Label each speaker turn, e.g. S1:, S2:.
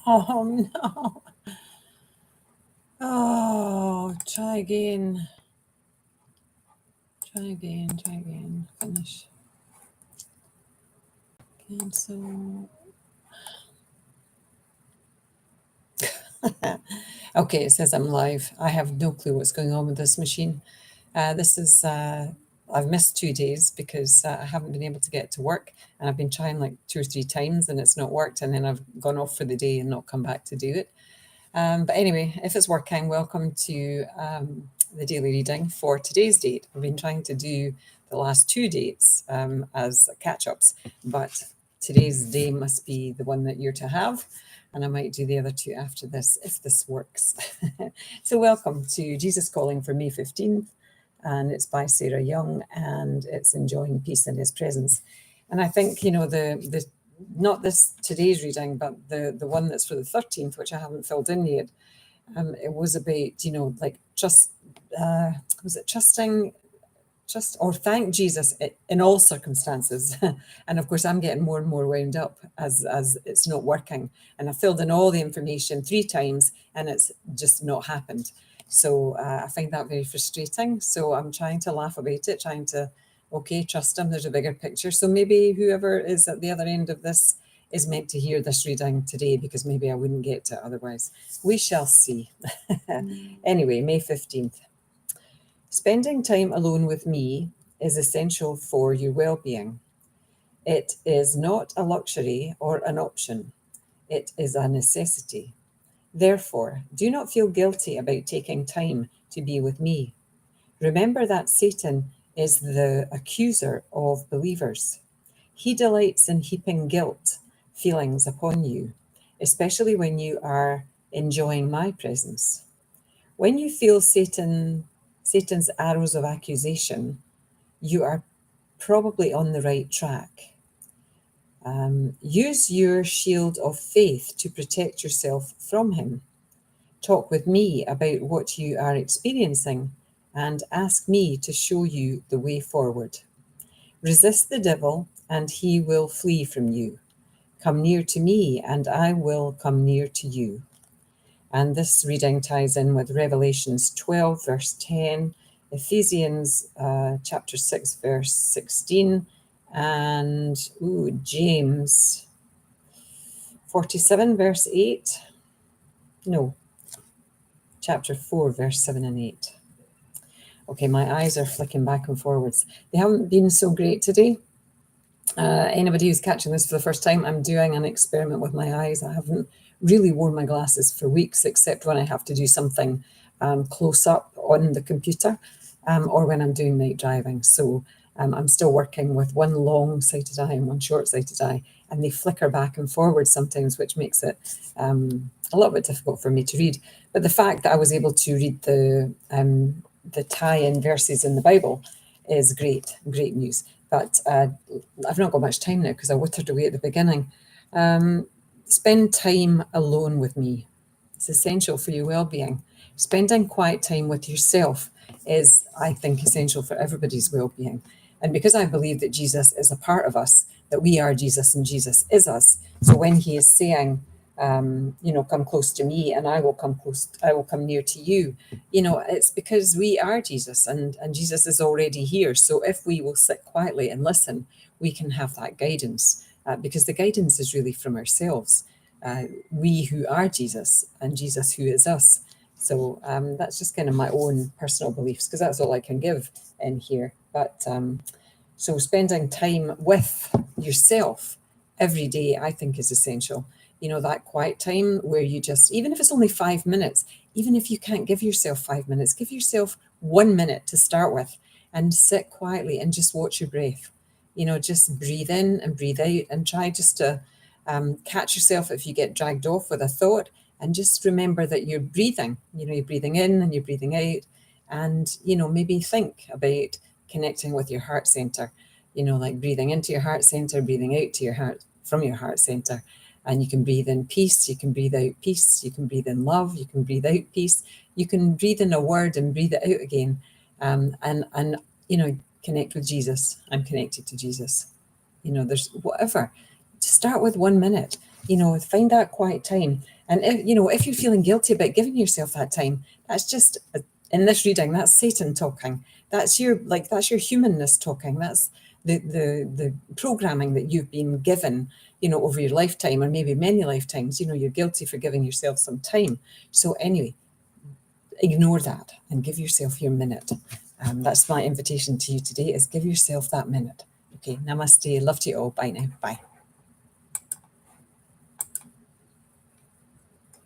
S1: Oh no. Oh, try again. Try again. Finish. Cancel. Okay, it says I'm live. I have no clue what's going on with this machine. I've missed 2 days because I haven't been able to get to work, and I've been trying like 2 or 3 times and it's not worked, and then I've gone off for the day and not come back to do it. But anyway, if it's working, welcome to the daily reading for today's date. I've been trying to do the last 2 dates as catch-ups, but today's day must be the one that you're to have, and I might do the other 2 after this if this works. So welcome to Jesus Calling for May 15th, and it's by Sarah Young, and it's Enjoying Peace in His Presence. And I think, the not this today's reading, but the one that's for the 13th, which I haven't filled in yet. It was about, like was it trusting, or thank Jesus in all circumstances. And of course, I'm getting more and more wound up as it's not working. And I filled in all the information 3 times and it's just not happened. So I find that very frustrating. So I'm trying to laugh about it, trying to, okay, trust him, there's a bigger picture. So maybe whoever is at the other end of this is meant to hear this reading today, because maybe I wouldn't get to it otherwise. We shall see. Anyway, May 15th. Spending time alone with me is essential for your well-being. It is not a luxury or an option. It is a necessity. Therefore, do not feel guilty about taking time to be with me. Remember that Satan is the accuser of believers. He delights in heaping guilt feelings upon you, especially when you are enjoying my presence. When you feel Satan's arrows of accusation, you are probably on the right track. Use your shield of faith to protect yourself from him. Talk with me about what you are experiencing and ask me to show you the way forward. Resist the devil and he will flee from you. Come near to me and I will come near to you. And this reading ties in with Revelations 12, verse 10, Ephesians chapter 6, verse 16, and James 47, verse 8. No, chapter 4, verse 7 and 8. Okay, my eyes are flicking back and forwards. They haven't been so great today. Anybody who's catching this for the first time, I'm doing an experiment with my eyes. I haven't really worn my glasses for weeks, except when I have to do something close up on the computer or when I'm doing night driving. So I'm still working with one long-sighted eye and one short-sighted eye, and they flicker back and forward sometimes, which makes it a little bit difficult for me to read. But the fact that I was able to read the tie-in verses in the Bible is great news. But I've not got much time now because I wittered away at the beginning. Spend time alone with me. It's essential for your well-being. Spending quiet time with yourself is, I think, essential for everybody's well-being. And because I believe that Jesus is a part of us, that we are Jesus and Jesus is us. So when he is saying, come close to me and I will come near to you, it's because we are Jesus and Jesus is already here. So if we will sit quietly and listen, we can have that guidance because the guidance is really from ourselves. We who are Jesus and Jesus who is us. So that's just kind of my own personal beliefs, because that's all I can give in here. But so spending time with yourself every day, I think, is essential. That quiet time where you just, even if it's only 5 minutes, even if you can't give yourself 5 minutes, give yourself 1 minute to start with and sit quietly and just watch your breath. Just breathe in and breathe out and try just to catch yourself if you get dragged off with a thought, and just remember that you're breathing. You're breathing in and you're breathing out, and maybe think about connecting with your heart center, like breathing into your heart center, breathing out to your heart from your heart center. And you can breathe in peace, you can breathe out peace, you can breathe in love, you can breathe out peace, you can breathe in a word and breathe it out again, and connect with Jesus. I'm connected to Jesus. There's whatever. Just start with 1 minute. find that quiet time. And if you're feeling guilty about giving yourself that time, that's just in this reading, that's Satan talking. That's your humanness talking. That's the programming that you've been given, over your lifetime, or maybe many lifetimes. You're guilty for giving yourself some time. So anyway, ignore that and give yourself your minute. That's my invitation to you today, is give yourself that minute. Okay, namaste. Love to you all. Bye now. Bye.